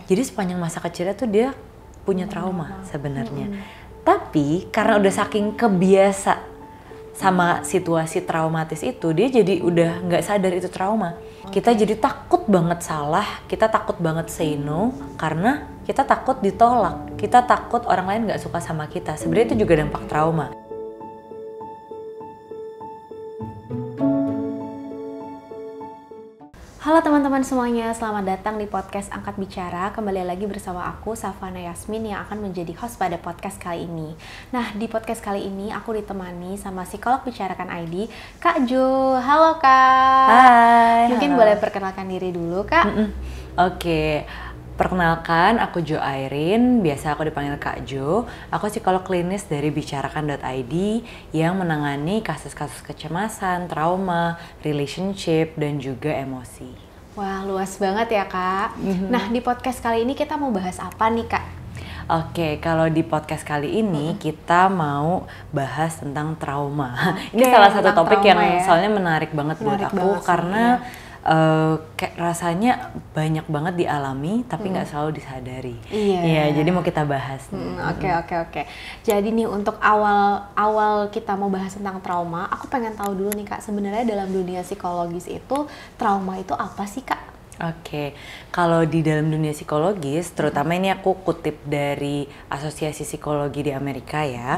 Jadi sepanjang masa kecilnya tuh dia punya trauma sebenarnya. Tapi karena udah saking kebiasa sama situasi traumatis itu, dia jadi udah nggak sadar itu trauma. Kita jadi takut banget salah, kita takut banget say no, karena kita takut ditolak, kita takut orang lain nggak suka sama kita. Sebenarnya itu juga dampak trauma. Halo teman-teman semuanya, selamat datang di podcast Angkat Bicara. Kembali lagi bersama aku, Safana Yasmin, yang akan menjadi host pada podcast kali ini. Nah, di podcast kali ini aku ditemani sama psikolog Bicarakan ID, Kak Jo. Halo Kak. Hai. Mungkin boleh perkenalkan diri dulu Kak. Oke. Perkenalkan, aku Jo Airin, biasa aku dipanggil Kak Jo. Aku psikolog klinis dari Bicarakan.id yang menangani kasus-kasus kecemasan, trauma, relationship, dan juga emosi. Wah, luas banget ya Kak. Nah, di podcast kali ini kita mau bahas apa nih Kak? Oke, kalau di podcast kali ini kita mau bahas tentang trauma. Ini salah satu topik yang soalnya menarik banget buat aku karena kayak rasanya banyak banget dialami tapi nggak selalu disadari. Iya, jadi mau kita bahas. Oke. Jadi nih untuk awal kita mau bahas tentang trauma, aku pengen tahu dulu nih Kak, sebenarnya dalam dunia psikologis itu trauma itu apa sih Kak? Oke, kalau di dalam dunia psikologis, terutama ini aku kutip dari Asosiasi Psikologi di Amerika ya,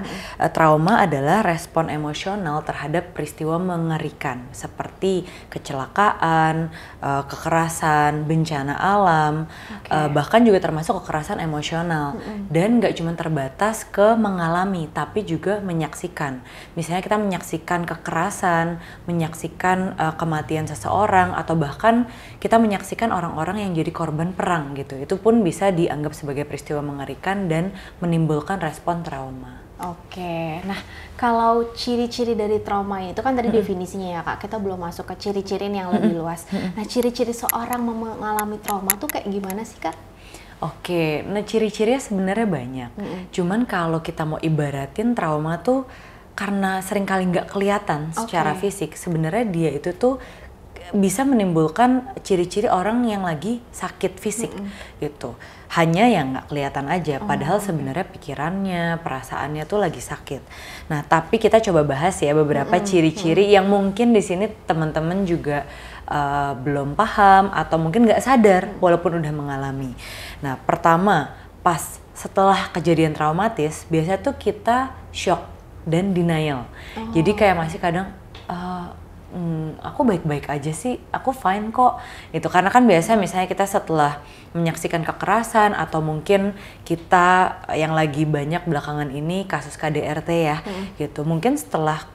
trauma adalah respon emosional terhadap peristiwa mengerikan seperti kecelakaan, kekerasan, bencana alam, bahkan juga termasuk kekerasan emosional. Dan nggak cuma terbatas ke mengalami, tapi juga menyaksikan. Misalnya kita menyaksikan kekerasan, menyaksikan kematian seseorang, atau bahkan kita menyaksikan orang-orang yang jadi korban perang gitu. Itu pun bisa dianggap sebagai peristiwa mengerikan dan menimbulkan respon trauma. Oke, nah kalau ciri-ciri dari trauma itu kan tadi definisinya ya Kak, kita belum masuk ke ciri-ciri yang lebih luas. Nah, ciri-ciri seorang mengalami trauma tuh kayak gimana sih Kak? Oke, nah ciri-cirinya sebenarnya banyak. Cuman kalau kita mau ibaratin trauma tuh karena seringkali nggak kelihatan secara fisik, sebenarnya dia itu tuh bisa menimbulkan ciri-ciri orang yang lagi sakit fisik gitu. Hanya yang nggak kelihatan aja, padahal sebenarnya pikirannya, perasaannya tuh lagi sakit. Nah, tapi kita coba bahas ya beberapa ciri-ciri yang mungkin di sini teman-teman juga belum paham atau mungkin nggak sadar walaupun udah mengalami. Nah, pertama, pas setelah kejadian traumatis, biasanya tuh kita shock dan denial. Jadi kayak masih kadang aku baik-baik aja sih, aku fine kok gitu. Karena kan biasa misalnya kita setelah menyaksikan kekerasan atau mungkin kita yang lagi banyak belakangan ini kasus KDRT ya gitu. Mungkin setelah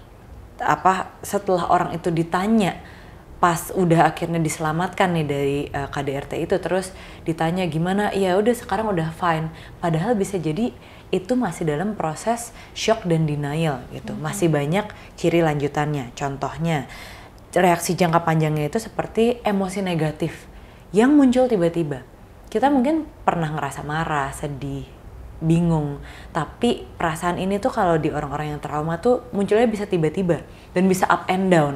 orang itu ditanya pas udah akhirnya diselamatkan nih dari KDRT itu, terus ditanya gimana, ya udah sekarang udah fine, padahal bisa jadi itu masih dalam proses shock dan denial gitu. Masih banyak ciri lanjutannya. Contohnya, reaksi jangka panjangnya itu seperti emosi negatif yang muncul tiba-tiba. Kita mungkin pernah ngerasa marah, sedih, bingung, tapi perasaan ini tuh kalau di orang-orang yang trauma tuh munculnya bisa tiba-tiba dan bisa up and down.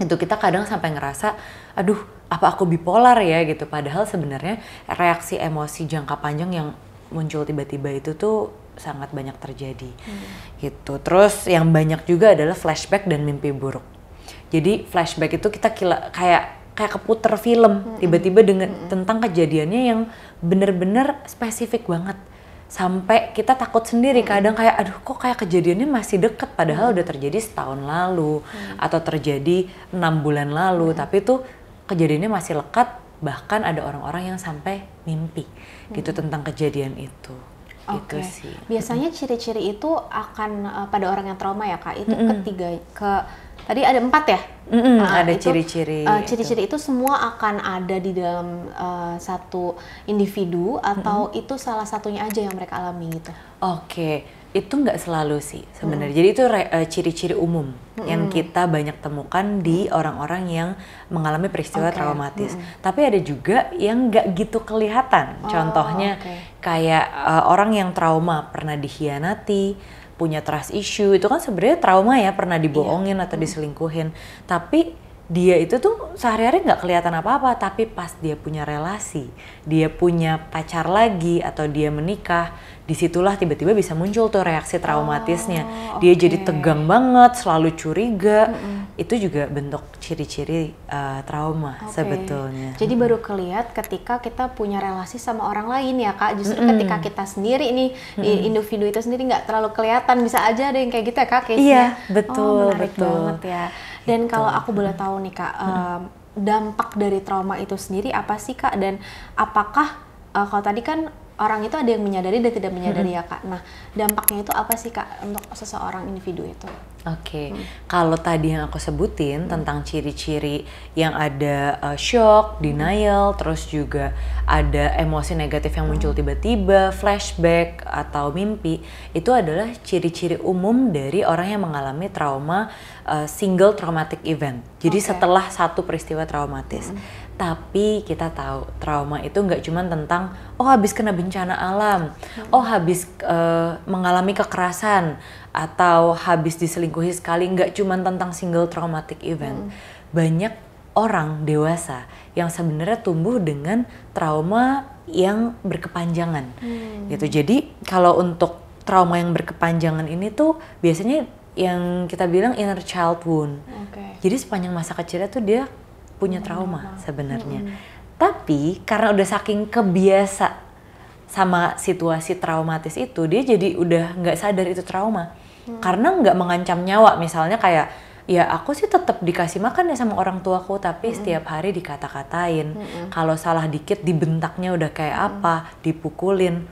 Itu kita kadang sampai ngerasa, aduh, apa aku bipolar ya gitu. Padahal sebenarnya reaksi emosi jangka panjang yang muncul tiba-tiba itu tuh sangat banyak terjadi gitu. Terus yang banyak juga adalah flashback dan mimpi buruk. Jadi flashback itu kita kayak keputer film tiba-tiba dengan tentang kejadiannya yang bener-bener spesifik banget. Sampai kita takut sendiri kadang kayak aduh kok kayak kejadiannya masih deket padahal udah terjadi setahun lalu atau terjadi 6 bulan lalu, tapi tuh kejadiannya masih lekat. Bahkan ada orang-orang yang sampai mimpi gitu tentang kejadian itu. Gitu sih. Biasanya ciri-ciri itu akan pada orang yang trauma ya Kak, itu tadi ada 4 ya? Ada ciri-ciri. Ciri-ciri itu semua akan ada di dalam satu individu atau itu salah satunya aja yang mereka alami gitu? Oke, itu nggak selalu sih sebenarnya. Jadi itu ciri-ciri umum yang kita banyak temukan di orang-orang yang mengalami peristiwa traumatis. Tapi ada juga yang nggak gitu kelihatan. Contohnya kayak orang yang trauma pernah dikhianati, punya trust issue, itu kan sebenarnya trauma ya, pernah dibohongin atau diselingkuhin. Tapi dia itu tuh sehari-hari nggak kelihatan apa-apa, tapi pas dia punya relasi, dia punya pacar lagi atau dia menikah, disitulah tiba-tiba bisa muncul tuh reaksi traumatisnya. Dia jadi tegang banget, selalu curiga. Itu juga bentuk ciri-ciri trauma sebetulnya. Jadi baru kelihatan ketika kita punya relasi sama orang lain ya Kak. Justru ketika kita sendiri nih, di individu itu sendiri nggak terlalu kelihatan. Bisa aja ada yang kayak gitu ya Kak case-nya. Iya, betul, menarik banget ya. Dan kalau aku boleh tahu nih Kak, dampak dari trauma itu sendiri apa sih Kak? Dan apakah kalau tadi kan orang itu ada yang menyadari dan tidak menyadari ya Kak. Nah, dampaknya itu apa sih Kak untuk seseorang individu itu? Oke, kalau tadi yang aku sebutin tentang ciri-ciri yang ada shock, denial, terus juga ada emosi negatif yang muncul tiba-tiba, flashback atau mimpi, itu adalah ciri-ciri umum dari orang yang mengalami trauma single traumatic event. Jadi setelah satu peristiwa traumatis. Tapi kita tahu trauma itu nggak cuma tentang habis kena bencana alam, habis mengalami kekerasan atau habis diselingkuhi sekali, nggak cuma tentang single traumatic event. Banyak orang dewasa yang sebenarnya tumbuh dengan trauma yang berkepanjangan gitu. Jadi kalau untuk trauma yang berkepanjangan ini tuh biasanya yang kita bilang inner child wound. Jadi sepanjang masa kecilnya tuh dia punya trauma sebenarnya. Tapi karena udah saking kebiasa sama situasi traumatis itu, dia jadi udah nggak sadar itu trauma. Karena nggak mengancam nyawa, misalnya kayak ya aku sih tetap dikasih makan ya sama orang tuaku, tapi setiap hari dikata-katain. Kalau salah dikit dibentaknya udah kayak apa, dipukulin.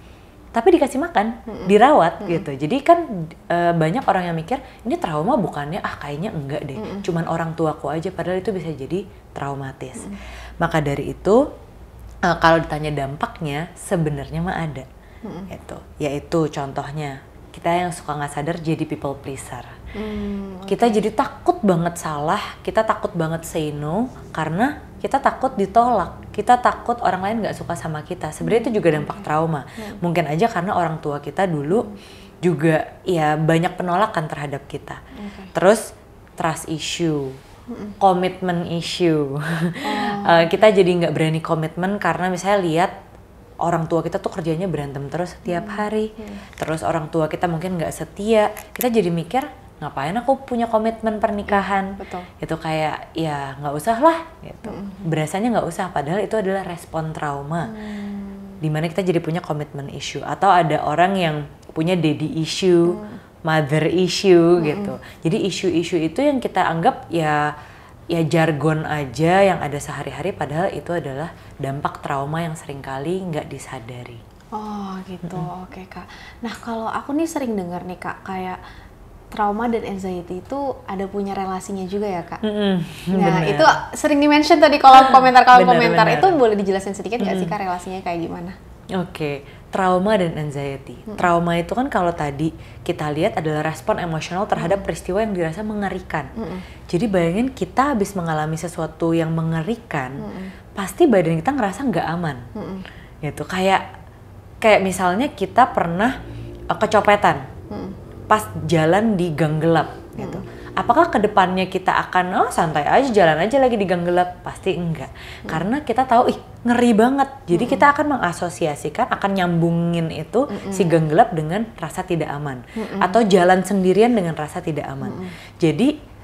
Tapi dikasih makan, dirawat gitu. Jadi kan banyak orang yang mikir ini trauma, bukannya kayaknya enggak deh, cuman orang tuaku aja, padahal itu bisa jadi traumatis. Maka dari itu kalau ditanya dampaknya sebenarnya mah ada. Yaitu contohnya kita yang suka nggak sadar jadi people pleaser. Kita jadi takut banget salah, kita takut banget say no karena kita takut ditolak, kita takut orang lain nggak suka sama kita. Sebenarnya itu juga dampak trauma. Mungkin aja karena orang tua kita dulu juga ya banyak penolakan terhadap kita. Terus trust issue, commitment issue. Kita jadi nggak berani komitmen karena misalnya lihat orang tua kita tuh kerjanya berantem terus setiap hari. Terus orang tua kita mungkin nggak setia. Kita jadi mikir, ngapain aku punya komitmen pernikahan? Itu kayak ya nggak usah lah gitu. Berasanya nggak usah, padahal itu adalah respon trauma. Dimana kita jadi punya komitmen issue. Atau ada orang yang punya daddy issue, mother issue gitu. Jadi isu-isu itu yang kita anggap ya jargon aja yang ada sehari-hari, padahal itu adalah dampak trauma yang seringkali nggak disadari. Oke Kak. Nah kalau aku nih sering dengar nih Kak, kayak trauma dan anxiety itu ada punya relasinya juga ya Kak. Nah itu sering di-mention tadi kolom komentar itu boleh dijelasin sedikit nggak sih Kak relasinya kayak gimana? Trauma dan anxiety. Trauma itu kan kalau tadi kita lihat adalah respon emosional terhadap peristiwa yang dirasa mengerikan. Jadi bayangin kita habis mengalami sesuatu yang mengerikan, pasti badan kita ngerasa nggak aman. Gitu. Kayak misalnya kita pernah kecopetan pas jalan di gang gelap gitu. Apakah kedepannya kita akan santai aja jalan aja lagi di gang gelap? Pasti enggak. Karena kita tahu ngeri banget. Jadi kita akan mengasosiasikan, akan nyambungin itu si gang gelap dengan rasa tidak aman. Atau jalan sendirian dengan rasa tidak aman. Jadi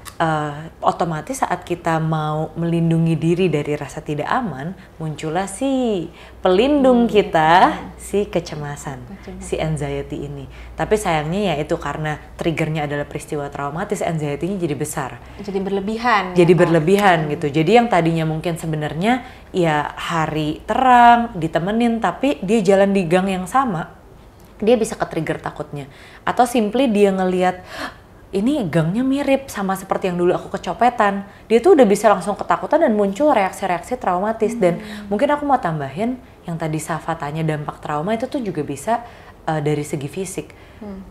otomatis saat kita mau melindungi diri dari rasa tidak aman, muncullah si pelindung kita, si kecemasan, si anxiety ini. Tapi sayangnya ya itu karena triggernya adalah peristiwa traumatis, anxiety-nya jadi besar. Jadi berlebihan. Jadi berlebihan gitu. Jadi yang tadinya mungkin sebenarnya ya hari terang, ditemenin, tapi dia jalan di gang yang sama, dia bisa ke-trigger takutnya. Atau simply dia ngelihat ini gangnya mirip sama seperti yang dulu aku kecopetan. Dia tuh udah bisa langsung ketakutan dan muncul reaksi-reaksi traumatis. Dan mungkin aku mau tambahin yang tadi Safa tanya dampak trauma itu tuh juga bisa dari segi fisik.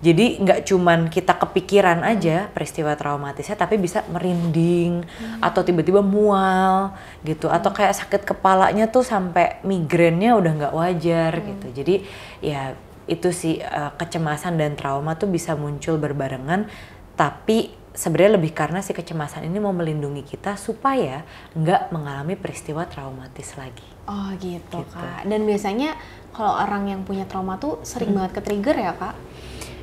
Jadi nggak cuman kita kepikiran aja peristiwa traumatisnya, tapi bisa merinding atau tiba-tiba mual gitu. Atau kayak sakit kepalanya tuh sampai migrainnya udah nggak wajar gitu. Jadi ya itu sih kecemasan dan trauma tuh bisa muncul berbarengan. Tapi sebenarnya lebih karena si kecemasan ini mau melindungi kita supaya nggak mengalami peristiwa traumatis lagi. Oh gitu Kak. Dan biasanya kalau orang yang punya trauma tuh sering banget ke-trigger ya Kak?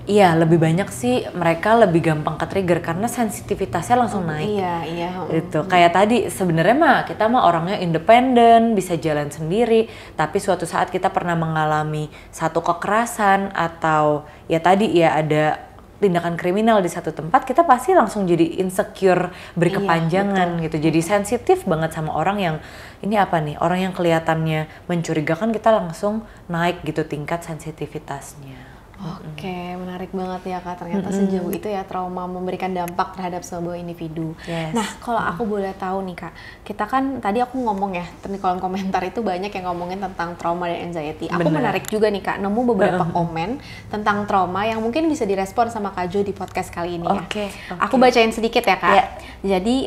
Iya, lebih banyak sih mereka lebih gampang ke-trigger karena sensitivitasnya langsung naik. Iya. Gitu. Kayak tadi sebenarnya mah kita mah orangnya independen, bisa jalan sendiri, tapi suatu saat kita pernah mengalami satu kekerasan atau ya tadi ya ada tindakan kriminal di satu tempat, kita pasti langsung jadi insecure berkepanjangan gitu. Jadi sensitif banget sama orang yang ini apa nih, orang yang kelihatannya mencurigakan, kita langsung naik gitu tingkat sensitivitasnya. Oke, menarik banget ya Kak. Ternyata sejauh itu ya trauma memberikan dampak terhadap sebuah individu. Yes. Nah, kalau aku boleh tahu nih Kak, kita kan tadi aku ngomong ya, di kolom komentar itu banyak yang ngomongin tentang trauma dan anxiety. Aku menarik juga nih Kak, nemu beberapa komen tentang trauma yang mungkin bisa direspon sama Kak Jo di podcast kali ini ya. Oke. Aku bacain sedikit ya Kak. Yeah. Jadi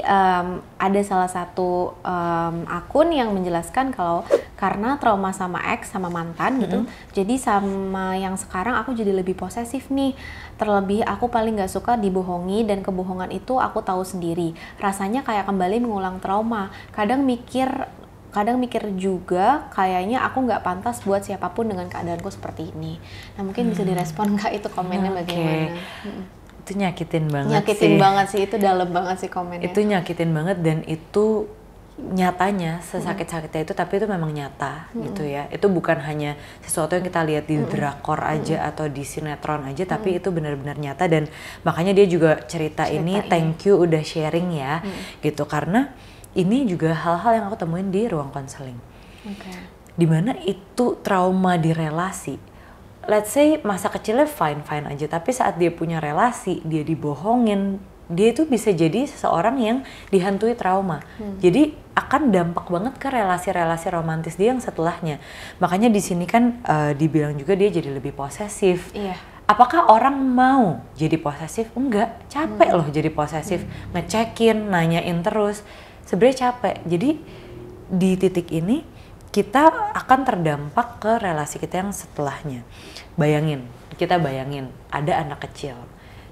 ada salah satu akun yang menjelaskan kalau karena trauma sama ex, sama mantan gitu, jadi sama yang sekarang aku jadi lebih posesif nih. Terlebih aku paling gak suka dibohongi dan kebohongan itu aku tahu sendiri. Rasanya kayak kembali mengulang trauma. Kadang mikir juga kayaknya aku nggak pantas buat siapapun dengan keadaanku seperti ini. Nah mungkin bisa direspon Kak itu komennya bagaimana? Itu nyakitin banget Nyakitin banget sih, itu dalam banget sih komennya. Itu nyakitin banget dan itu nyatanya sesakit-sakitnya itu, tapi itu memang nyata gitu ya. Itu bukan hanya sesuatu yang kita lihat di drakor aja atau di sinetron aja, tapi itu benar-benar nyata. Dan makanya dia juga cerita ini thank you udah sharing ya gitu, karena ini juga hal-hal yang aku temuin di ruang konseling. Dimana itu trauma di relasi, let's say masa kecilnya fine-fine aja, tapi saat dia punya relasi, dia dibohongin, dia itu bisa jadi seseorang yang dihantui trauma. Jadi akan dampak banget ke relasi-relasi romantis dia yang setelahnya. Makanya di sini kan dibilang juga dia jadi lebih posesif. Iya. Apakah orang mau jadi posesif? Enggak, capek loh jadi posesif. Ngecekin, nanyain terus. Sebenarnya capek. Jadi di titik ini kita akan terdampak ke relasi kita yang setelahnya. Kita bayangin ada anak kecil.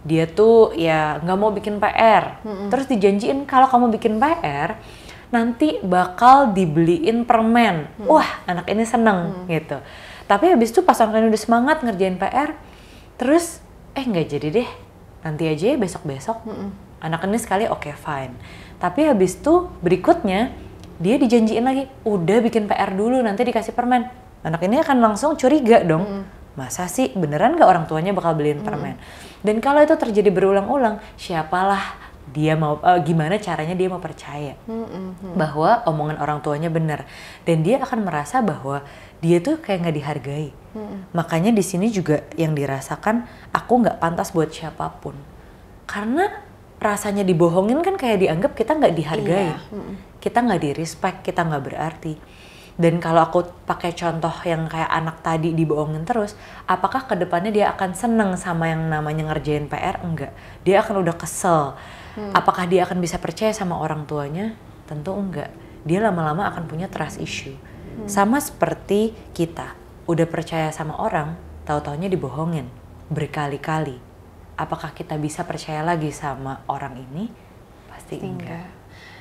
Dia tuh ya nggak mau bikin PR, terus dijanjiin kalau kamu bikin PR nanti bakal dibeliin permen. Wah, anak ini seneng gitu. Tapi habis itu pas anak ini udah semangat ngerjain PR, terus nggak jadi deh, nanti aja ya besok-besok. Anak ini sekali oke, fine. Tapi habis itu berikutnya dia dijanjiin lagi, udah bikin PR dulu nanti dikasih permen. Anak ini akan langsung curiga dong. Masa sih beneran gak orang tuanya bakal beliin permen? Dan kalau itu terjadi berulang-ulang, siapalah dia mau, gimana caranya dia mau percaya bahwa omongan orang tuanya benar, dan dia akan merasa bahwa dia tuh kayak nggak dihargai. Makanya di sini juga yang dirasakan, aku nggak pantas buat siapapun, karena rasanya dibohongin kan kayak dianggap kita nggak dihargai, kita nggak di-respect, kita nggak berarti. Dan kalau aku pakai contoh yang kayak anak tadi dibohongin terus, apakah kedepannya dia akan seneng sama yang namanya ngerjain PR? Enggak. Dia akan udah kesel. Apakah dia akan bisa percaya sama orang tuanya? Tentu enggak. Dia lama-lama akan punya trust issue. Sama seperti kita, udah percaya sama orang, tahu-taunya dibohongin berkali-kali. Apakah kita bisa percaya lagi sama orang ini? Pasti enggak.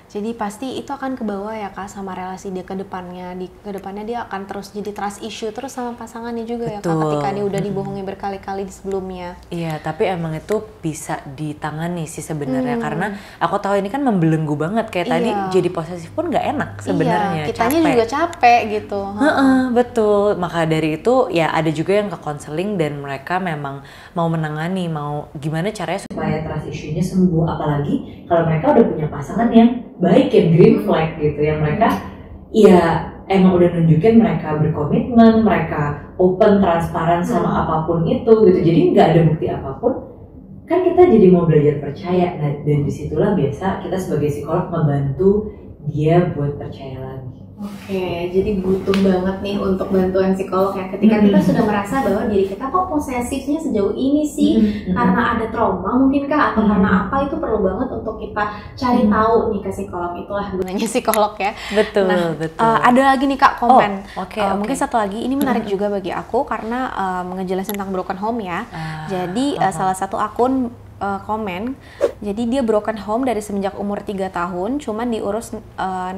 Jadi pasti itu akan kebawa ya Kak sama relasi dia ke depannya. Ke depannya dia akan terus jadi trust issue terus sama pasangannya juga. Betul. Ya Kak, ketika dia udah dibohongi berkali-kali di sebelumnya. Iya, tapi emang itu bisa ditangani sih sebenarnya, karena aku tahu ini kan membelenggu banget kayak tadi, jadi posesif pun nggak enak sebenarnya. Iya, kitanya juga capek gitu. Betul. Maka dari itu ya ada juga yang ke konseling dan mereka memang mau menangani, mau gimana caranya supaya trust issue-nya sembuh, apalagi kalau mereka udah punya pasangan yang baik, yang green flag gitu, yang mereka ya emang udah nunjukin mereka berkomitmen, mereka open, transparan sama apapun itu gitu. Jadi nggak ada bukti apapun, kan kita jadi mau belajar percaya. Nah, dan disitulah biasa kita sebagai psikolog ngebantu dia buat percaya lagi. Oke, jadi butuh banget nih untuk bantuan psikolog ya. Ketika kita sudah merasa bahwa diri kita kok posesifnya sejauh ini sih, karena ada trauma mungkin Kak, atau karena apa, itu perlu banget untuk kita cari tahu nih ke psikolog. Itulah gunanya psikolog ya. Betul, nah, betul. Ada lagi nih Kak komen. Mungkin satu lagi, ini menarik juga bagi aku karena ngejelasin tentang broken home ya. Jadi salah satu akun komen, Jadi dia broken home dari semenjak umur 3 tahun, cuman diurus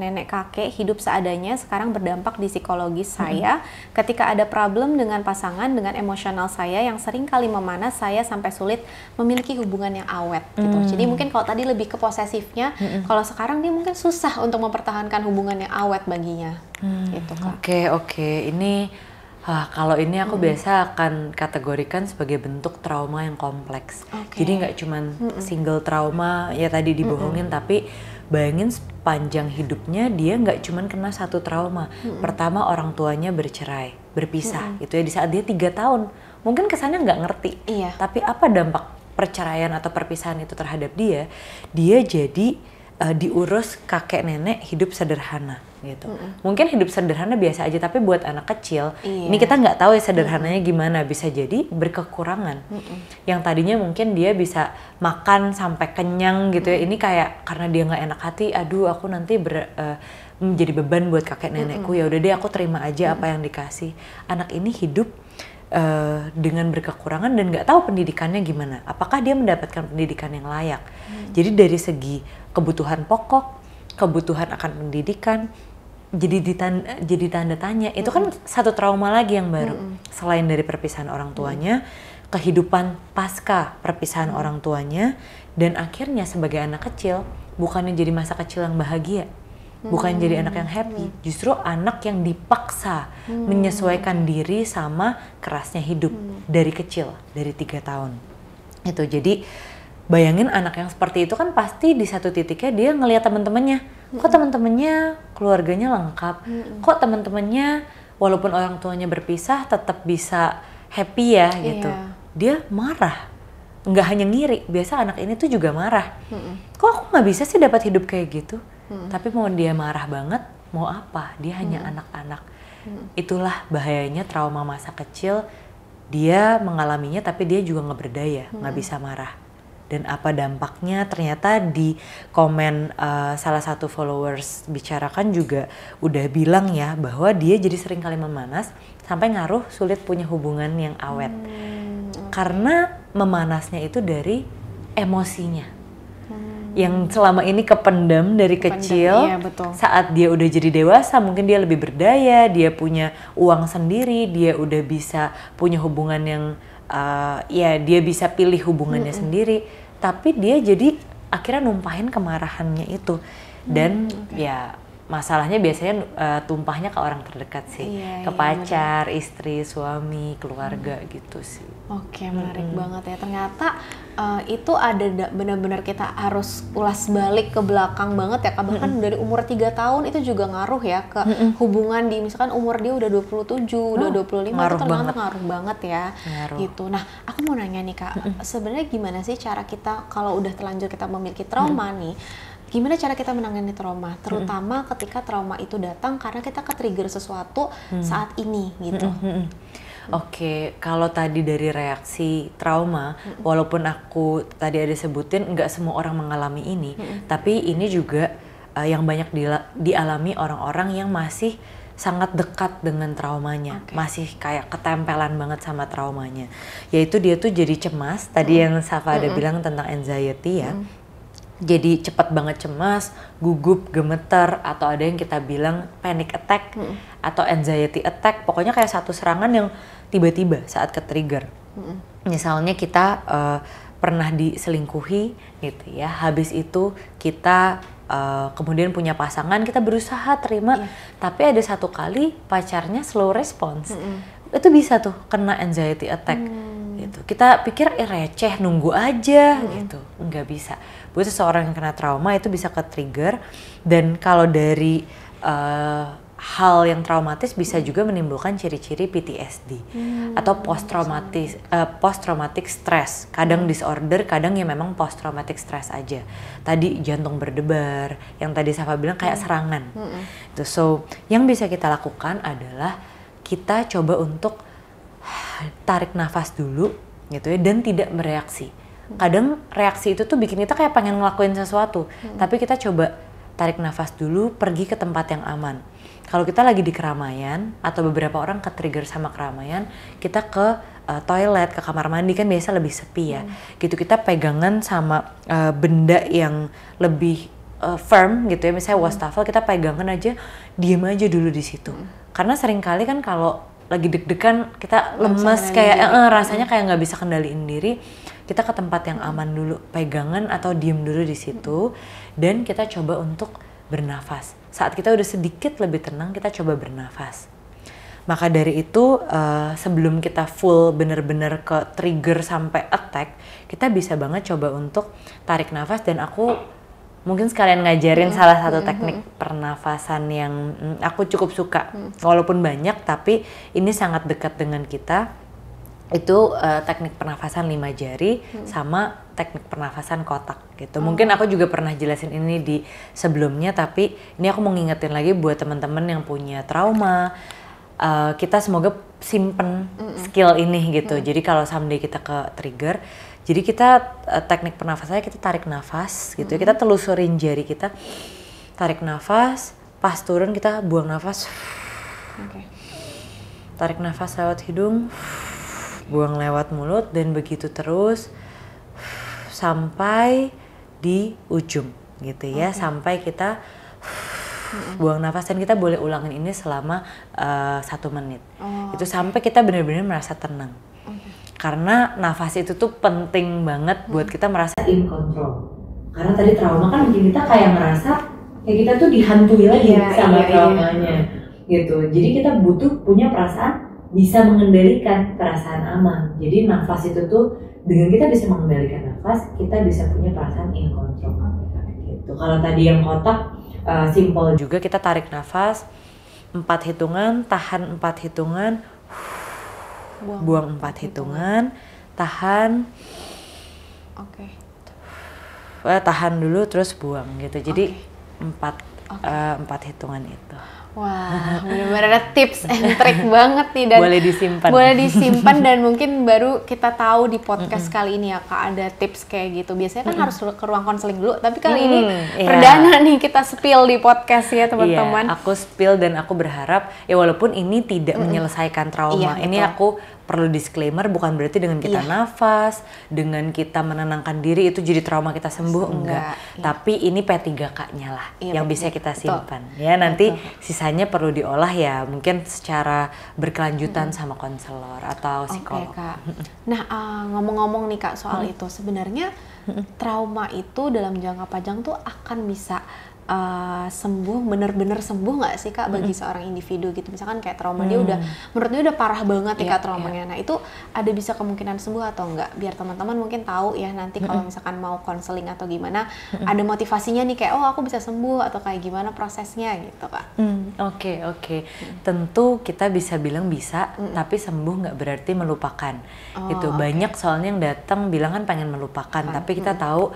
nenek kakek, hidup seadanya, sekarang berdampak di psikologis saya. Ketika ada problem dengan pasangan, dengan emosional saya yang sering kali memanas, saya sampai sulit memiliki hubungan yang awet gitu. Jadi mungkin kalau tadi lebih ke posesifnya, kalau sekarang dia mungkin susah untuk mempertahankan hubungan yang awet baginya. Gitu, Kak. Oke. Ini kalau ini aku biasa akan kategorikan sebagai bentuk trauma yang kompleks. Jadi nggak cuman single trauma ya tadi dibohongin, tapi bayangin sepanjang hidupnya dia nggak cuman kena satu trauma. Pertama orang tuanya bercerai, berpisah, itu ya di saat dia 3 tahun. Mungkin kesannya nggak ngerti, tapi apa dampak perceraian atau perpisahan itu terhadap dia? Dia jadi diurus kakek nenek hidup sederhana gitu. Mungkin hidup sederhana biasa aja, tapi buat anak kecil ini kita nggak tahu ya sederhananya gimana, bisa jadi berkekurangan. Yang tadinya mungkin dia bisa makan sampai kenyang gitu ya, ini kayak karena dia nggak enak hati, aduh aku nanti menjadi beban buat kakek nenekku, ya udah deh aku terima aja apa yang dikasih. Anak ini hidup dengan berkekurangan dan nggak tahu pendidikannya gimana. Apakah dia mendapatkan pendidikan yang layak? Jadi dari segi kebutuhan pokok, kebutuhan akan pendidikan, jadi tanda tanya. Itu kan satu trauma lagi yang baru. Selain dari perpisahan orang tuanya, kehidupan pasca perpisahan orang tuanya, dan akhirnya sebagai anak kecil bukannya jadi masa kecil yang bahagia. Bukan jadi anak yang happy, justru anak yang dipaksa menyesuaikan diri sama kerasnya hidup dari kecil, dari 3 tahun. Itu jadi bayangin anak yang seperti itu kan pasti di satu titiknya dia ngelihat teman-temannya, kok teman-temannya keluarganya lengkap, kok teman-temannya walaupun orang tuanya berpisah tetap bisa happy ya gitu. Dia marah, nggak hanya ngiri, biasa anak ini tuh juga marah. Kok aku nggak bisa sih dapat hidup kayak gitu? Tapi mau dia marah banget, mau apa? Dia hanya anak-anak. Itulah bahayanya trauma masa kecil. Dia mengalaminya tapi dia juga nggak berdaya, nggak bisa marah. Dan apa dampaknya? Ternyata di komen salah satu followers bicarakan juga udah bilang ya bahwa dia jadi sering kali memanas sampai ngaruh sulit punya hubungan yang awet. Karena memanasnya itu dari emosinya. Yang selama ini kependam dari kecil, saat dia udah jadi dewasa mungkin dia lebih berdaya, dia punya uang sendiri, dia udah bisa punya hubungan yang ya dia bisa pilih hubungannya sendiri, tapi dia jadi akhirnya numpahin kemarahannya itu. Dan ya masalahnya biasanya tumpahnya ke orang terdekat sih, ke pacar, istri, suami, keluarga gitu sih. Oke, menarik banget ya. Ternyata itu ada benar-benar kita harus ulas balik ke belakang banget ya. Bahkan dari umur 3 tahun itu juga ngaruh ya ke hubungan di misalkan umur dia udah 27, udah 25 itu ternyata ngaruh banget ya. Gitu. Nah, aku mau nanya nih Kak, sebenarnya gimana sih cara kita kalau udah terlanjur kita memiliki trauma nih, gimana cara kita menangani trauma, terutama ketika trauma itu datang karena kita ke-trigger sesuatu saat ini gitu. Oke, kalau tadi dari reaksi trauma, walaupun aku tadi ada sebutin nggak semua orang mengalami ini, tapi ini juga yang banyak dialami orang-orang yang masih sangat dekat dengan traumanya, masih kayak ketempelan banget sama traumanya. Yaitu dia tuh jadi cemas, tadi yang Safa ada bilang tentang anxiety ya. Jadi cepat banget cemas, gugup, gemeter, atau ada yang kita bilang panic attack atau anxiety attack. Pokoknya kayak satu serangan yang tiba-tiba saat ke-trigger. Misalnya kita pernah diselingkuhi gitu ya, habis itu kita kemudian punya pasangan, kita berusaha terima, tapi ada satu kali pacarnya slow response. Itu bisa tuh kena anxiety attack. Gitu. Kita pikir receh, nunggu aja gitu, nggak bisa. Buat seseorang yang kena trauma itu bisa ke-trigger, dan kalau dari hal yang traumatis bisa juga menimbulkan ciri-ciri PTSD atau post traumatic stress. Kadang disorder, kadang ya memang post traumatic stress aja. Tadi jantung berdebar, yang tadi Safa bilang kayak serangan. So, yang bisa kita lakukan adalah kita coba untuk tarik nafas dulu gitu ya, dan tidak bereaksi. Kadang reaksi itu tuh bikin kita kayak pengen ngelakuin sesuatu, tapi kita coba tarik nafas dulu, pergi ke tempat yang aman. kalau kita lagi di keramaian atau beberapa orang ke-trigger sama keramaian, kita ke toilet, ke kamar mandi kan biasa lebih sepi ya. Gitu kita pegangan sama benda yang lebih firm gitu ya, misalnya wastafel, kita pegangan aja, diem aja dulu di situ. Karena seringkali kan kalau lagi deg-degan kita lemes kayak rasanya kayak nggak bisa kendaliin diri. Kita ke tempat yang aman dulu, pegangan atau diem dulu di situ, dan kita coba untuk bernafas. Saat kita udah sedikit lebih tenang, kita coba bernafas. Maka dari itu sebelum kita full bener-bener ke trigger sampai attack, kita bisa banget coba untuk tarik nafas, dan aku mungkin sekalian ngajarin salah satu teknik pernafasan yang aku cukup suka. Walaupun banyak, tapi ini sangat dekat dengan kita. Itu teknik pernafasan 5 jari sama teknik pernafasan kotak gitu. Mungkin aku juga pernah jelasin ini di sebelumnya, tapi ini aku mau ngingetin lagi buat teman-teman yang punya trauma. Kita semoga simpen skill ini gitu. Jadi kalau someday kita ke trigger, jadi kita teknik pernafasannya kita tarik nafas gitu. Kita telusurin jari kita, tarik nafas, pas turun kita buang nafas. Tarik nafas lewat hidung, buang lewat mulut, dan begitu terus sampai di ujung gitu ya. Sampai kita buang nafas, dan kita boleh ulangin ini selama 1 menit. Itu sampai kita benar-benar merasa tenang. Karena nafas itu tuh penting banget buat kita merasa in control. Karena tadi trauma kan bikin kita kayak merasa kayak kita tuh dihantui lagi sama traumanya gitu. Jadi kita butuh punya perasaan bisa mengendalikan perasaan aman. Jadi nafas itu tuh dengan kita bisa mengendalikan nafas, kita bisa punya perasaan in control. Gitu. Kalau tadi yang kotak simple juga, kita tarik nafas 4 hitungan, tahan 4 hitungan, buang 4 hitungan, tahan, tahan dulu terus buang gitu. Jadi 4 hitungan itu. Wah, benar-benar ada tips and trick banget nih, dan boleh disimpan. Boleh disimpan dan mungkin baru kita tahu di podcast kali ini ya Kak, ada tips kayak gitu. Biasanya kan harus ke ruang konseling dulu, tapi kali ini perdana nih kita spill di podcast ya teman-teman. Aku spill, dan aku berharap ya walaupun ini tidak menyelesaikan trauma, ini aku perlu disclaimer, bukan berarti dengan kita nafas, dengan kita menenangkan diri itu jadi trauma kita sembuh, enggak. Tapi ini P3K-nya lah yang bisa kita simpan. Ya nanti sisanya perlu diolah ya mungkin secara berkelanjutan sama konselor atau psikolog. Kak. Nah ngomong-ngomong nih Kak soal itu, sebenarnya trauma itu dalam jangka panjang tuh akan bisa sembuh, bener-bener sembuh nggak sih Kak bagi seorang individu gitu? Misalkan kayak trauma dia udah, menurut dia udah parah banget nih Kak traumanya. Nah itu ada bisa kemungkinan sembuh atau enggak? Biar teman-teman mungkin tahu ya nanti kalau misalkan mau konseling atau gimana, ada motivasinya nih kayak aku bisa sembuh atau kayak gimana prosesnya gitu Kak. Oke. Tentu kita bisa bilang bisa, tapi sembuh nggak berarti melupakan. Gitu. Banyak soalnya yang datang bilang kan pengen melupakan, tapi kita tahu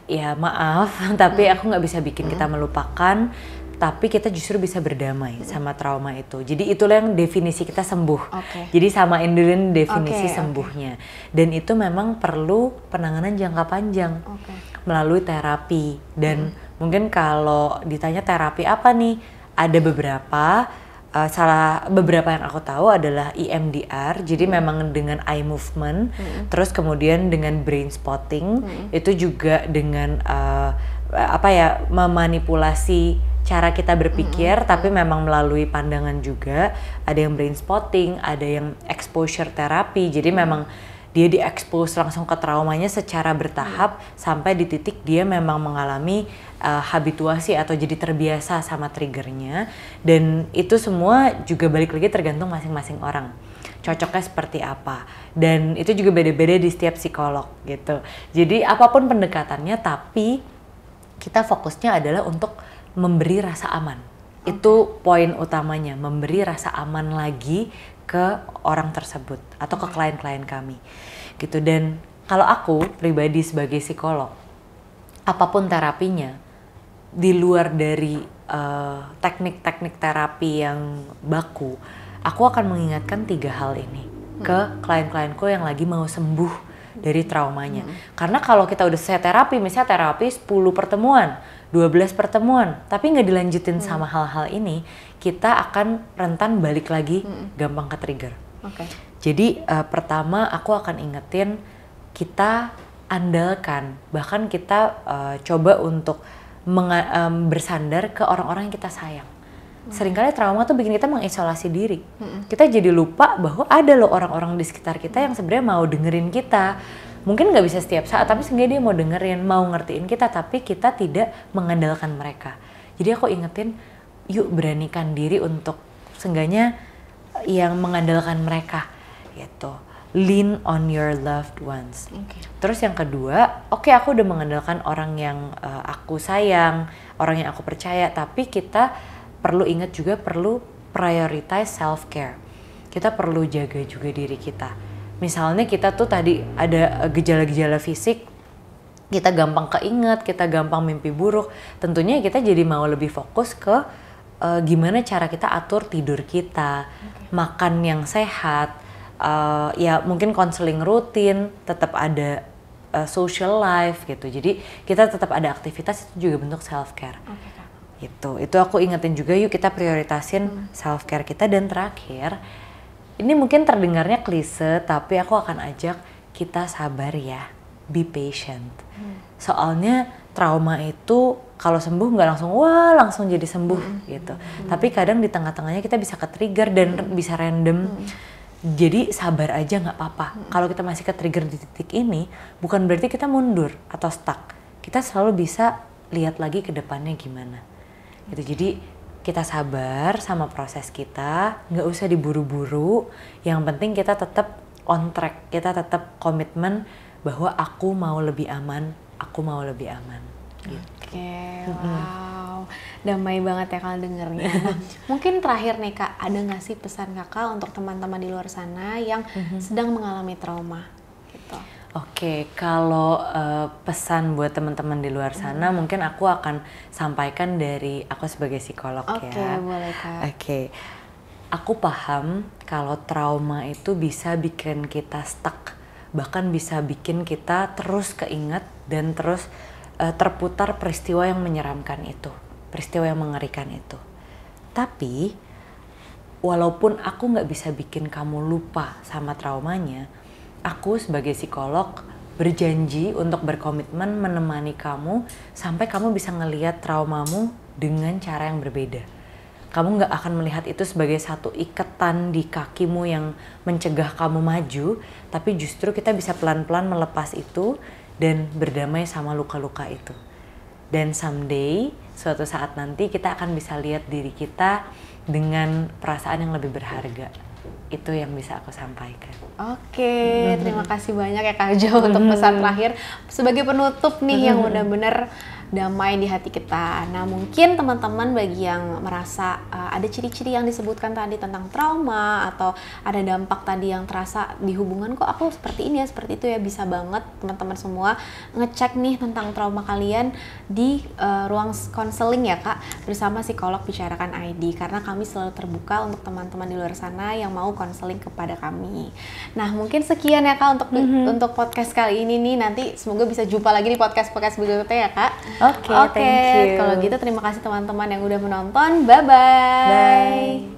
ya maaf, tapi aku nggak bisa bikin kita melupakan, tapi kita justru bisa berdamai sama trauma itu. Jadi itulah yang definisi kita sembuh. Jadi samain dulu definisi sembuhnya. Dan itu memang perlu penanganan jangka panjang melalui terapi. Dan mungkin kalau ditanya terapi apa nih, ada beberapa. Beberapa yang aku tahu adalah EMDR, jadi memang dengan eye movement, terus kemudian dengan brain spotting, itu juga dengan memanipulasi cara kita berpikir, tapi memang melalui pandangan juga. Ada yang brain spotting, ada yang exposure therapy, jadi memang dia di-expose langsung ke traumanya secara bertahap sampai di titik dia memang mengalami habituasi atau jadi terbiasa sama triggernya. Dan itu semua juga balik lagi tergantung masing-masing orang cocoknya seperti apa, dan itu juga beda-beda di setiap psikolog gitu. Jadi apapun pendekatannya, tapi kita fokusnya adalah untuk memberi rasa aman. Itu poin utamanya, memberi rasa aman lagi ke orang tersebut atau ke klien-klien kami gitu. Dan kalau aku pribadi sebagai psikolog, apapun terapinya di luar dari teknik-teknik terapi yang baku, aku akan mengingatkan 3 hal ini ke klien-klienku yang lagi mau sembuh dari traumanya. Karena kalau kita udah selesai terapi, misalnya terapi 10 pertemuan, 12 pertemuan, tapi nggak dilanjutin sama hal-hal ini, kita akan rentan balik lagi gampang ke trigger. Jadi pertama aku akan ingetin, kita andalkan, bahkan kita coba untuk bersandar ke orang-orang yang kita sayang. Seringkali trauma tuh bikin kita mengisolasi diri. Kita jadi lupa bahwa ada loh orang-orang di sekitar kita yang sebenarnya mau dengerin kita. Mungkin nggak bisa setiap saat, tapi seenggaknya dia mau dengerin, mau ngertiin kita, tapi kita tidak mengandalkan mereka. Jadi aku ingetin, yuk beranikan diri untuk seenggaknya yang mengandalkan mereka gitu. Lean on your loved ones. Terus yang kedua, oke, aku udah mengandalkan orang yang aku sayang, orang yang aku percaya, tapi kita perlu ingat juga perlu prioritize self care. Kita perlu jaga juga diri kita. Misalnya kita tuh tadi ada gejala-gejala fisik, kita gampang keinget, kita gampang mimpi buruk. Tentunya kita jadi mau lebih fokus ke gimana cara kita atur tidur kita, makan yang sehat. Ya mungkin konseling rutin, tetap ada social life gitu. Jadi kita tetap ada aktivitas, itu juga bentuk self care. Itu aku ingetin juga, yuk kita prioritasin self care kita. Dan terakhir, ini mungkin terdengarnya klise, tapi aku akan ajak kita sabar ya, be patient. Soalnya trauma itu kalau sembuh nggak langsung langsung jadi sembuh gitu. Tapi kadang di tengah-tengahnya kita bisa ke-trigger dan bisa random. Jadi sabar aja, nggak apa-apa. Kalau kita masih ke-trigger di titik ini, bukan berarti kita mundur atau stuck. Kita selalu bisa lihat lagi ke depannya gimana. Gitu. Jadi kita sabar sama proses kita, nggak usah diburu-buru. Yang penting kita tetap on track, kita tetap komitmen bahwa aku mau lebih aman, aku mau lebih aman. Oke, wow, damai banget ya kalau dengernya. Nah, mungkin terakhir nih Kak, ada nggak sih pesan Kakak untuk teman-teman di luar sana yang sedang mengalami trauma? Gitu. Oke, kalau pesan buat teman-teman di luar sana, mungkin aku akan sampaikan dari aku sebagai psikolog ya. Oke, boleh Kak. Oke, aku paham kalau trauma itu bisa bikin kita stuck, bahkan bisa bikin kita terus keinget dan terus terputar peristiwa yang menyeramkan itu, peristiwa yang mengerikan itu. Tapi, walaupun aku nggak bisa bikin kamu lupa sama traumanya, aku sebagai psikolog berjanji untuk berkomitmen menemani kamu sampai kamu bisa ngelihat traumamu dengan cara yang berbeda. Kamu nggak akan melihat itu sebagai satu ikatan di kakimu yang mencegah kamu maju, tapi justru kita bisa pelan-pelan melepas itu dan berdamai sama luka-luka itu. Dan someday, suatu saat nanti kita akan bisa lihat diri kita dengan perasaan yang lebih berharga. Itu yang bisa aku sampaikan. Oke, terima kasih banyak ya Kak Jo untuk pesan terakhir. Sebagai penutup nih yang benar-benar damai di hati kita. Nah, mungkin teman-teman bagi yang merasa ada ciri-ciri yang disebutkan tadi tentang trauma atau ada dampak tadi yang terasa di hubungan, kok aku seperti ini ya, seperti itu ya, bisa banget teman-teman semua ngecek nih tentang trauma kalian di ruang konseling ya Kak, bersama psikolog Bicarakan ID, karena kami selalu terbuka untuk teman-teman di luar sana yang mau konseling kepada kami. Nah, mungkin sekian ya Kak untuk podcast kali ini nih. Nanti semoga bisa jumpa lagi di podcast-podcast berikutnya ya Kak. Oke, thank you. Kalau gitu terima kasih teman-teman yang udah menonton. Bye-bye. Bye.